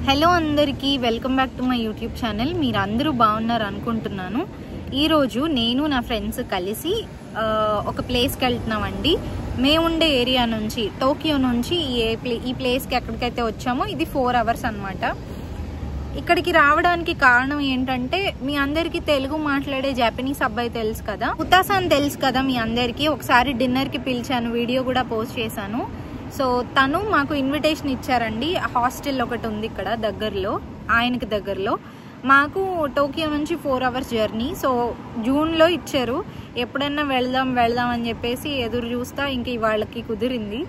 Hello అందరికీ welcome back to my YouTube channel. మీరు అందరూ బాగున్నారు అనుకుంటున్నాను. ఈరోజు నేను నా ఫ్రెండ్స్ కలిసి ఒక ప్లేస్కి వెళ్తున్నామండి. మేము ఉండే ఏరియా నుంచి టోక్యో నుంచి ఈ ప్లేస్కి ఎక్కడికైతే వచ్చామో ఇది 4 hours అనమాట. ఇక్కడికి రావడానికి కారణం ఏంటంటే, మీ అందరికీ తెలుగు మాట్లాడే జపనీస్ అబ్బాయి తెలుసు కదా, ఫుతాసాన్ తెలుసు కదా మీ అందరికీ. ఒకసారి డిన్నర్కి పిలిచాను, వీడియో కూడా పోస్ట్ చేశాను. సో తను మాకు ఇన్విటేషన్ ఇచ్చారండి. హాస్టల్ ఒకటి ఉంది ఇక్కడ దగ్గరలో, ఆయనకి దగ్గరలో. మాకు టోక్యో నుంచి 4 hours జర్నీ. సో జూన్లో ఇచ్చారు. ఎప్పుడైనా వెళ్దాం అని చెప్పేసి ఎదురు చూస్తా ఇంక వాళ్ళకి కుదిరింది.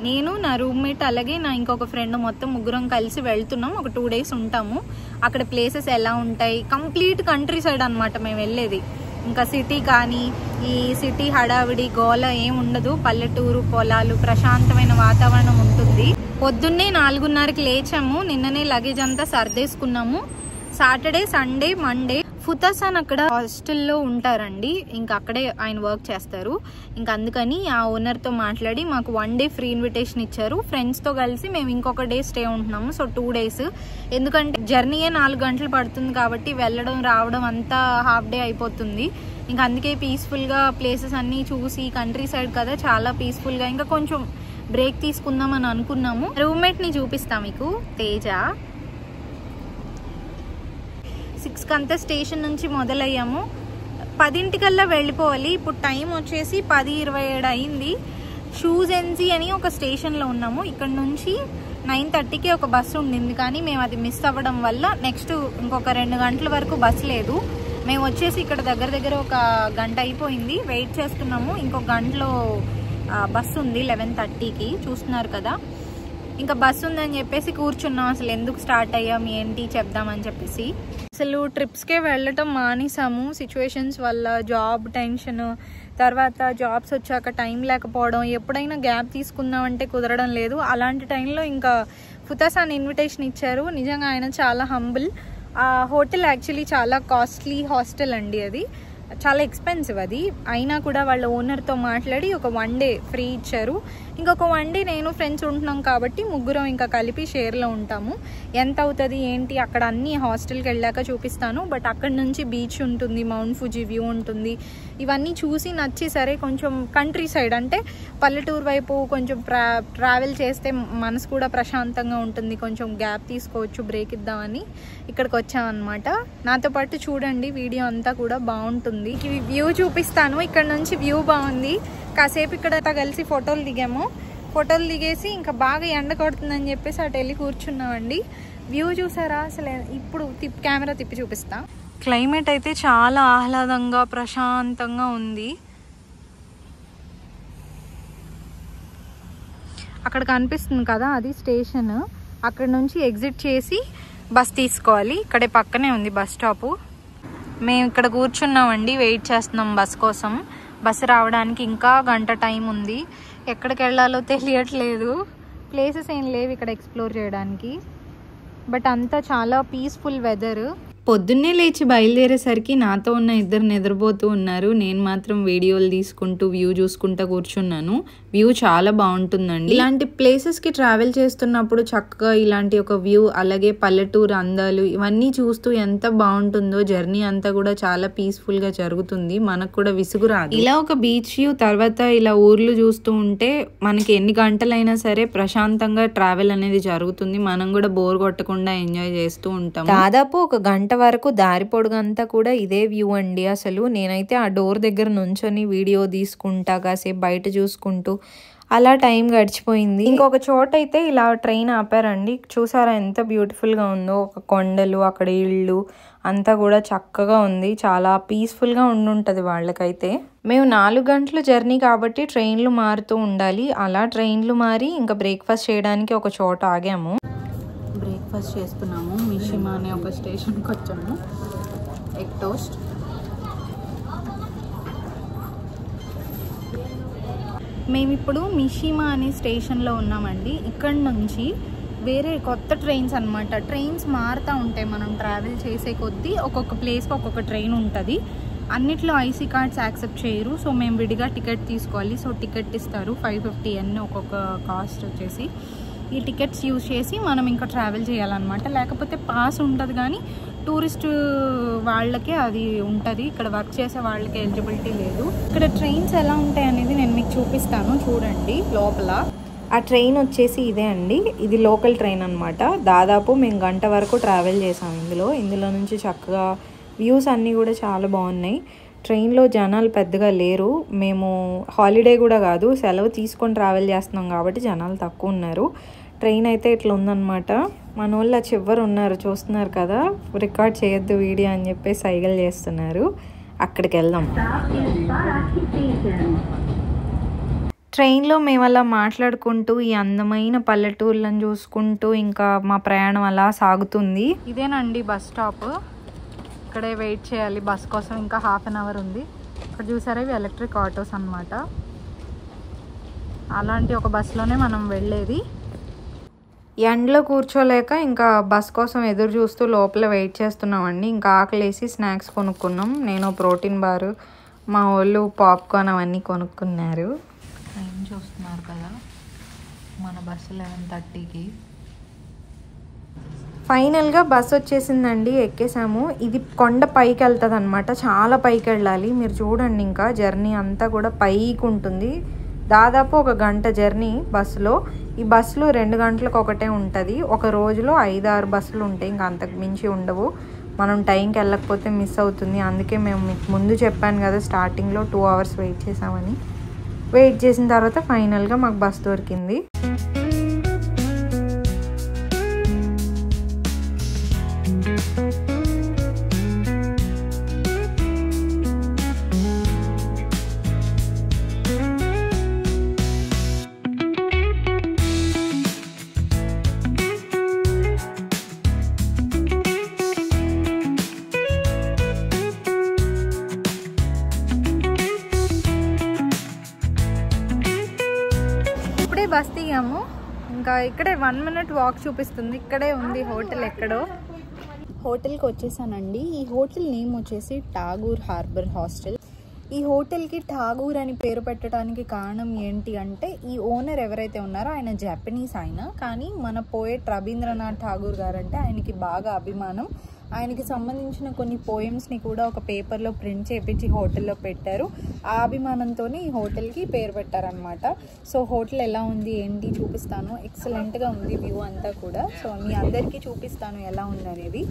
నేను, నా రూమ్మేట్, అలాగే నా ఇంకొక ఫ్రెండ్, మొత్తం ముగ్గురం కలిసి వెళ్తున్నాం. ఒక 2 days ఉంటాము. అక్కడ ప్లేసెస్ ఎలా ఉంటాయి, కంప్లీట్ కంట్రీ సైడ్ అనమాట మేము వెళ్ళేది. ఇంకా సిటీ కానీ, ఈ సిటీ హడావిడి గోల ఏం ఉండదు. పల్లెటూరు, పొలాలు, ప్రశాంతమైన వాతావరణం ఉంటుంది. పొద్దున్నే 4:30కి లేచాము. నిన్ననే లగేజ్ అంతా సర్దేసుకున్నాము. సాటర్డే, సండే, మండే ఫుతాసాన్ అక్కడ హాస్టల్లో ఉంటారండి. ఇంకా అక్కడే ఆయన వర్క్ చేస్తారు. ఇంకా అందుకని ఆ ఓనర్తో మాట్లాడి మాకు 1 day ఫ్రీ ఇన్విటేషన్ ఇచ్చారు. ఫ్రెండ్స్తో కలిసి మేము ఇంకొక డే స్టే ఉంటున్నాము. So 2 days. ఎందుకంటే జర్నీయే 4 గంటలు పడుతుంది కాబట్టి వెళ్ళడం రావడం అంతా హాఫ్ డే అయిపోతుంది. ఇంకా అందుకే పీస్ఫుల్గా ప్లేసెస్ అన్నీ చూసి, కంట్రీ సైడ్ కదా చాలా పీస్ఫుల్గా, ఇంకా కొంచెం బ్రేక్ తీసుకుందాం అని అనుకున్నాము. రూమ్మేట్ని చూపిస్తాం మీకు, తేజ. 6 కంతా స్టేషన్ నుంచి మొదలయ్యాము. 10 వెళ్ళిపోవాలి. ఇప్పుడు టైం వచ్చేసి 10:27 అయింది. షూజెన్జీ అని ఒక స్టేషన్లో ఉన్నాము. ఇక్కడ నుంచి 9:30కి ఒక బస్సు ఉండింది, కానీ మేము అది మిస్ అవ్వడం వల్ల నెక్స్ట్ ఇంకొక 2 గంటల వరకు బస్సు లేదు. మేము వచ్చేసి ఇక్కడ దగ్గర ఒక గంట అయిపోయింది. వెయిట్ చేస్తున్నాము. ఇంకొక గంటలో బస్సు ఉంది 11:30కి. చూస్తున్నారు కదా, ఇంకా బస్సు ఉందని చెప్పేసి కూర్చున్నాం. అసలు ఎందుకు స్టార్ట్ అయ్యాం ఏంటి చెప్దామని చెప్పేసి. అసలు ట్రిప్స్కే వెళ్ళటం మానేసాము సిచ్యువేషన్స్ వల్ల. జాబ్ టెన్షన్, తర్వాత జాబ్స్ వచ్చాక టైం లేకపోవడం, ఎప్పుడైనా గ్యాప్ తీసుకుందామంటే కుదరడం లేదు. అలాంటి టైంలో ఇంకా ఫుతాసాన్ ఇన్విటేషన్ ఇచ్చారు. నిజంగా ఆయన చాలా హంబుల్. ఆ హోటల్ యాక్చువల్లీ చాలా కాస్ట్లీ హాస్టల్ అండి, అది చాలా ఎక్స్పెన్సివ్. అది అయినా కూడా వాళ్ళ ఓనర్తో మాట్లాడి ఒక 1 day ఫ్రీ ఇచ్చారు. ఇంకొక 1 day నేను ఫ్రెండ్స్ ఉంటున్నాం కాబట్టి ముగ్గురం ఇంకా కలిపి షేర్లో ఉంటాము. ఎంత అవుతుంది ఏంటి అక్కడ అన్నీ హాస్టల్కి వెళ్ళాక చూపిస్తాను. బట్ అక్కడ నుంచి బీచ్ ఉంటుంది, మౌంట్ ఫుజీ వ్యూ ఉంటుంది. ఇవన్నీ చూసి నచ్చి, సరే కొంచెం కంట్రీ సైడ్ అంటే పల్లెటూరు వైపు కొంచెం ట్రావెల్ చేస్తే మనసు కూడా ప్రశాంతంగా ఉంటుంది, కొంచెం గ్యాప్ తీసుకోవచ్చు, బ్రేక్ ఇద్దామని ఇక్కడికి వచ్చామన్నమాట. నాతో పాటు చూడండి, వీడియో అంతా కూడా బాగుంటుంది. వ్యూ చూపిస్తాను. ఇక్కడ నుంచి వ్యూ బాగుంది. కాసేపు ఇక్కడ కలిసి ఫోటోలు దిగాము. ఫోటోలు దిగేసి ఇంకా బాగా ఎండ కొడుతుందని చెప్పేసి అటు వెళ్ళి కూర్చున్నామండి. వ్యూ చూసారా అసలు? ఇప్పుడు కెమెరా తిప్పి చూపిస్తా. క్లైమేట్ అయితే చాలా ఆహ్లాదంగా, ప్రశాంతంగా ఉంది. అక్కడ కనిపిస్తుంది కదా, అది స్టేషన్. అక్కడ నుంచి ఎగ్జిట్ చేసి బస్ తీసుకోవాలి. ఇక్కడే పక్కనే ఉంది బస్ స్టాపు. మేము ఇక్కడ కూర్చున్నామండి, వెయిట్ చేస్తున్నాం బస్ కోసం. బస్సు రావడానికి ఇంకా గంట టైం ఉంది. ఎక్కడికి వెళ్ళాలో తెలియట్లేదు. ప్లేసెస్ ఏం లేవు ఇక్కడ ఎక్స్ప్లోర్ చేయడానికి. బట్ అంతా చాలా పీస్ఫుల్ వెదర్. పొద్దున్నే లేచి బయలుదేరేసరికి నాతో ఉన్న ఇద్దరు నిద్రపోతూ ఉన్నారు. నేను మాత్రం వీడియోలు తీసుకుంటూ వ్యూ చూసుకుంటూ కూర్చున్నాను. వ్యూ చాలా బాగుంటుందండి. ఇలాంటి ప్లేసెస్కి ట్రావెల్ చేస్తున్నప్పుడు చక్కగా ఇలాంటి ఒక వ్యూ, అలాగే పల్లెటూరు అందాలు, ఇవన్నీ చూస్తూ ఎంత బాగుంటుందో. జర్నీ అంతా కూడా చాలా పీస్ఫుల్గా జరుగుతుంది. మనకు కూడా విసుగు రాదు. ఇలా ఒక బీచ్ వ్యూ, తర్వాత ఇలా ఊర్లు చూస్తూ ఉంటే మనకి ఎన్ని గంటలైనా సరే ప్రశాంతంగా ట్రావెల్ అనేది జరుగుతుంది. మనం కూడా బోర్ కొట్టకుండా ఎంజాయ్ చేస్తూ ఉంటాం. దాదాపు ఒక గంట వరకు దారి పొడుగంతా కూడా ఇదే వ్యూ అండి. అసలు నేనైతే ఆ డోర్ దగ్గర నుంచొని వీడియో తీసుకుంటా, కాసేపు బయట చూసుకుంటూ అలా టైం గడిచిపోయింది. ఇంకొక చోట అయితే ఇలా ట్రైన్ ఆపారండి. చూసారా ఎంత బ్యూటిఫుల్గా ఉందో. ఒక కొండలు, అక్కడ ఇళ్ళు అంతా కూడా చక్కగా ఉంది. చాలా పీస్ఫుల్గా ఉండుంటుంది వాళ్ళకైతే. మేము 4 గంటల జర్నీ కాబట్టి ట్రైన్లు మారుతూ ఉండాలి. అలా ట్రైన్లు మారి ఇంకా బ్రేక్ఫాస్ట్ చేయడానికి ఒక చోట ఆగాము. బ్రేక్ఫాస్ట్ చేస్తున్నాము. మిషిమా అనే ఒక స్టేషన్కి వచ్చాము. Egg toast. మేమిప్పుడు మిషిమా అనే స్టేషన్లో ఉన్నామండి. ఇక్కడ నుంచి వేరే కొత్త ట్రైన్స్ అనమాట. ట్రైన్స్ మారుతూ ఉంటాయి. మనం ట్రావెల్ చేసే కొద్దీ ఒక్కొక్క ప్లేస్కి ఒక్కొక్క ట్రైన్ ఉంటుంది. అన్నిట్లో ఐసీ కార్డ్స్ యాక్సెప్ట్ చేయరు. సో మేము విడిగా టికెట్ తీసుకోవాలి. సో టికెట్ ఇస్తారు 550 అన్నీ ఒక్కొక్క కాస్ట్ వచ్చేసి. ఈ టికెట్స్ యూజ్ చేసి మనం ఇంకా ట్రావెల్ చేయాలన్నమాట. లేకపోతే పాస్ ఉంటుంది కానీ టూరిస్ట్ వాళ్ళకే అది ఉంటుంది, ఇక్కడ వర్క్ చేసే వాళ్ళకి ఎలిజిబిలిటీ లేదు. ఇక్కడ ట్రైన్స్ ఎలా ఉంటాయి అనేది నేను మీకు చూపిస్తాను చూడండి. లోపల ఆ ట్రైన్ వచ్చేసి ఇదే అండి, ఇది లోకల్ ట్రైన్ అనమాట. దాదాపు మేము గంట వరకు ట్రావెల్ చేసాం ఇందులో నుంచి చక్కగా వ్యూస్ అన్నీ కూడా చాలా బాగున్నాయి. ట్రైన్లో జనాలు పెద్దగా లేరు, మేము హాలిడే కూడా కాదు, సెలవు తీసుకొని ట్రావెల్ చేస్తున్నాం కాబట్టి జనాలు తక్కువ ఉన్నారు. ట్రైన్ అయితే ఇట్లా ఉందన్నమాట. మన వాళ్ళు చివరు ఉన్నారు చూస్తున్నారు కదా, రికార్డ్ చేయొద్దు వీడియో అని చెప్పి సైగలు చేస్తున్నారు. అక్కడికి వెళ్దాం. ట్రైన్లో మేము అలా మాట్లాడుకుంటూ ఈ అందమైన పల్లెటూర్లను చూసుకుంటూ ఇంకా మా ప్రయాణం అలా సాగుతుంది. ఇదేనండి బస్ స్టాప్, ఇక్కడే వెయిట్ చేయాలి బస్ కోసం, ఇంకా హాఫ్ అన్ అవర్ ఉంది. ఇక్కడ చూసారా ఇవి ఎలక్ట్రిక్ ఆటోస్ అన్నమాట. అలాంటి ఒక బస్సులోనే మనం వెళ్ళేది. ఎండలో కూర్చోలేక ఇంకా బస్ కోసం ఎదురు చూస్తూ లోపల వెయిట్ చేస్తున్నామండి. ఇంకా ఆకలేసి స్నాక్స్ కొనుక్కున్నాం. నేను ప్రోటీన్ బారు, మా వాళ్ళు పాప్కార్న్ అవన్నీ కొనుక్కున్నారు. ట్రైన్ చూస్తున్నారు కదా, మన బస్సు 11:30కి. ఫైనల్గా బస్ వచ్చేసిందండి, ఎక్కేసాము. ఇది కొండ పైకి వెళ్తుంది అనమాట, చాలా పైకి వెళ్ళాలి. మీరు చూడండి ఇంకా జర్నీ అంతా కూడా పైకి ఉంటుంది. దాదాపు 1 గంట జర్నీ బస్సులో. ఈ బస్సులు 2 గంటలకు ఒకటే ఉంటుంది. ఒక రోజులో 5-6 బస్సులు ఉంటాయి, ఇంకా అంతకు మించి ఉండవు. మనం టైంకి వెళ్ళకపోతే మిస్ అవుతుంది. అందుకే మేము మీకు ముందు చెప్పాను కదా స్టార్టింగ్లో 2 అవర్స్ వెయిట్ చేసామని. వెయిట్ చేసిన తర్వాత ఫైనల్గా మాకు బస్ దొరికింది. బస్ దిగాము, ఇంకా ఇక్కడే 1 మినిట్ వాక్ చూపిస్తుంది. ఇక్కడే ఉంది హోటల్, ఎక్కడో హోటల్కి వచ్చేసానండి. ఈ హోటల్ నేమ్ వచ్చేసి ఠాగూర్ హార్బర్ హాస్టల్. ఈ హోటల్కి ఠాగూర్ అని పేరు పెట్టడానికి కారణం ఏంటి అంటే, ఈ ఓనర్ ఎవరైతే ఉన్నారో ఆయన జపనీస్ ఆయన, కానీ మన పోయెట్ రవీంద్రనాథ్ ఠాగూర్ గారు అంటే ఆయనకి బాగా అభిమానం. ఆయనకి సంబంధించిన కొన్ని పోయమ్స్ని కూడా ఒక పేపర్లో ప్రింట్ చేయించి హోటల్లో పెట్టారు. ఆ అభిమానంతోనే ఈ హోటల్కి పేరు పెట్టారనమాట. సో హోటల్ ఎలా ఉంది ఏంటి చూపిస్తాను. ఎక్సలెంట్గా ఉంది వ్యూ అంతా కూడా. సో మీ అందరికీ చూపిస్తాను ఎలా ఉంది అనేది.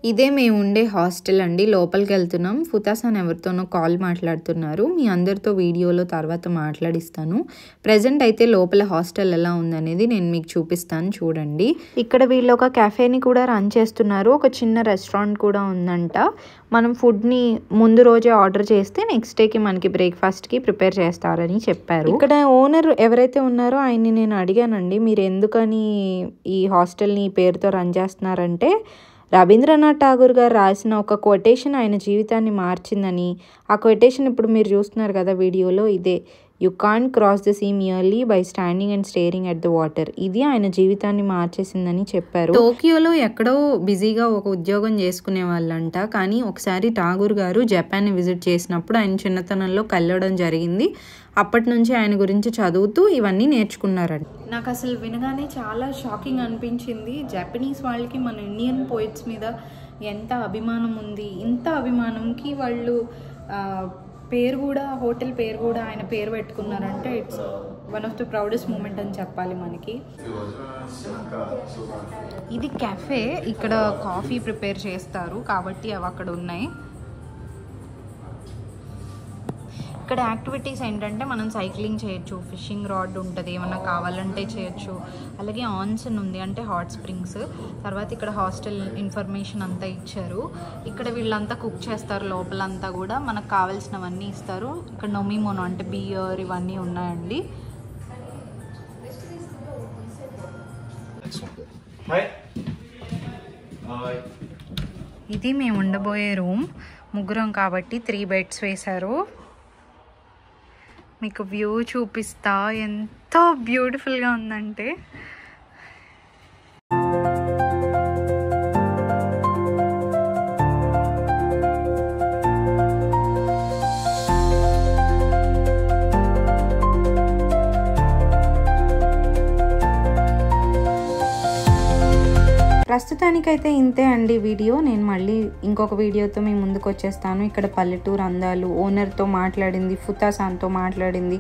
ఇదే మేము ఉండే హాస్టల్ అండి. లోపలికి వెళ్తున్నాం. ఫుతాసాన్ ఎవరితోనో కాల్ మాట్లాడుతున్నారు. మీ అందరితో వీడియోలో తర్వాత మాట్లాడిస్తాను. ప్రజెంట్ అయితే లోపల హాస్టల్ ఎలా ఉందనేది నేను మీకు చూపిస్తాను చూడండి. ఇక్కడ వీళ్ళు ఒక క్యాఫేని కూడా రన్ చేస్తున్నారు. ఒక చిన్న రెస్టారెంట్ కూడా ఉందంట. మనం ఫుడ్ని ముందు రోజే ఆర్డర్ చేస్తే నెక్స్ట్ డేకి మనకి బ్రేక్ఫాస్ట్కి ప్రిపేర్ చేస్తారని చెప్పారు. ఇక్కడ ఓనర్ ఎవరైతే ఉన్నారో ఆయన్ని నేను అడిగానండి, మీరు ఎందుకని ఈ హాస్టల్ని ఈ పేరుతో రన్ చేస్తున్నారంటే, రవీంద్రనాథ్ ఠాగూర్ గారు రాసిన ఒక కొటేషన్ ఆయన జీవితాన్ని మార్చిందని. ఆ కొటేషన్ ఇప్పుడు మీరు చూస్తున్నారు కదా వీడియోలో, ఇదే you can't cross the sea merely by standing and staring at the water. ఇది ఆయన జీవితాన్ని మార్చేసిందని చెప్పారు. టోక్యోలో ఎక్కడో బిజీగా ఒక ఉద్యోగం చేసుకునే వాళ్ళంట, కానీ ఒకసారి ఠాగూర్ గారు జపాన్ని విజిట్ చేసినప్పుడు ఆయన చిన్నతనంలో కలవడం జరిగింది. అప్పటి నుంచి ఆయన గురించి చదువుతూ ఇవన్నీ నేర్చుకున్నారంట. నాకు అసలు వినగానే చాలా షాకింగ్ అనిపించింది. జపనీస్ వాళ్ళకి మన ఇండియన్ పోయిట్స్ మీద ఎంత అభిమానం ఉంది. ఇంత అభిమానంకి వాళ్ళు పేరు కూడా, హోటల్ పేరు కూడా ఆయన పేరు పెట్టుకున్నారంటే it's one of the proudest moment అని చెప్పాలి మనకి. ఇది కెఫే, ఇక్కడ కాఫీ ప్రిపేర్ చేస్తారు కాబట్టి అవి అక్కడ ఉన్నాయి. ఇక్కడ యాక్టివిటీస్ ఏంటంటే మనం సైక్లింగ్ చేయొచ్చు, ఫిషింగ్ రాడ్ ఉంటుంది, ఏమన్నా కావాలంటే చేయొచ్చు. అలాగే ఆన్సన్ ఉంది, అంటే హాట్ స్ప్రింగ్స్. తర్వాత ఇక్కడ హాస్టల్ ఇన్ఫర్మేషన్ అంతా ఇచ్చారు. ఇక్కడ వీళ్ళంతా కుక్ చేస్తారు, లోపలంతా కూడా మనకు కావాల్సినవన్నీ ఇస్తారు. ఇక్కడ నొమిమోనో అంటే బియర్ ఇవన్నీ ఉన్నాయండి. ఇది మేము ఉండబోయే రూమ్. ముగ్గురం కాబట్టి 3 బెడ్స్ వేశారు. మీకు వ్యూ చూపిస్తా, ఎంతో బ్యూటిఫుల్గా ఉందంటే. ప్రస్తుతానికైతే ఇంతే అండి వీడియో. నేను మళ్ళీ ఇంకొక వీడియోతో మీ ముందుకు వచ్చేస్తాను. ఇక్కడ పల్లెటూరు అందాలు, ఓనర్తో మాట్లాడింది, ఫుతాసాన్తో మాట్లాడింది,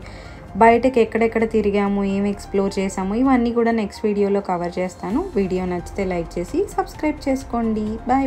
బయటకి ఎక్కడెక్కడ తిరిగాము, ఏమి ఎక్స్ప్లోర్ చేసాము, ఇవన్నీ కూడా నెక్స్ట్ వీడియోలో కవర్ చేస్తాను. వీడియో నచ్చితే లైక్ చేసి సబ్స్క్రైబ్ చేసుకోండి. బాయ్.